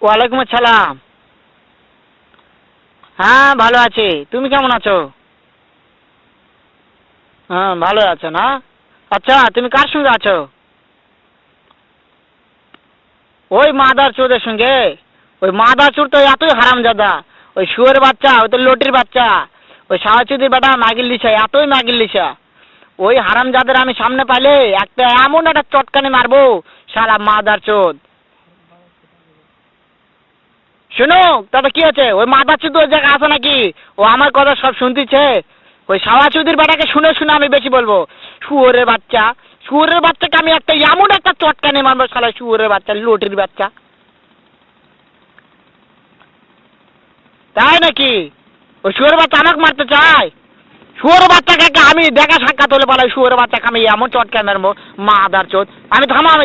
ওয়ালাইকুম আসসালাম। হ্যাঁ ভালো আছি, তুমি কেমন আছো? হ্যাঁ ভালো আছো না? আচ্ছা তুমি কার সঙ্গে আছো? ওই মাদার চোদের সঙ্গে। ওই মাদার চোর তো এতই হারামজাদা। ওই শুয়োরের বাচ্চা, ওই তো লটির বাচ্চা। ওই সাওয়াচুদির বেটা মাগির লিসা, এতই মাগির লিসা। ওই হারামজাদের আমি সামনে পাইলে একটা এমন একটা চটকানি মারবো, শালা মাদার চোদ। শোনো, তাতে কি আছে? ওই মাদার চোদ ওই জায়গায় আছে নাকি? ও আমার কথা সব শুনতিছে। ওই সাওয়াচুদির বেটাকে শুনে শুনে আমি বেশি বলবো। শুয়োরের বাচ্চা, শুয়োরের বাচ্চাকে আমি একটা এমন একটা চটকানি মারবো, শালা শুয়োরের বাচ্চা, লটির বাচ্চা। তাই নাকি? ওই শুয়োরের বাচ্চা আমাকে মারতে চায়? শুয়োরের বাচ্চাকে আমি দেখা সাক্ষাৎ হলে পালাই, শুয়োরের বাচ্চাকে আমি এমন চটকানি মারবো, মাদার চোদ। আমি থামো, আমি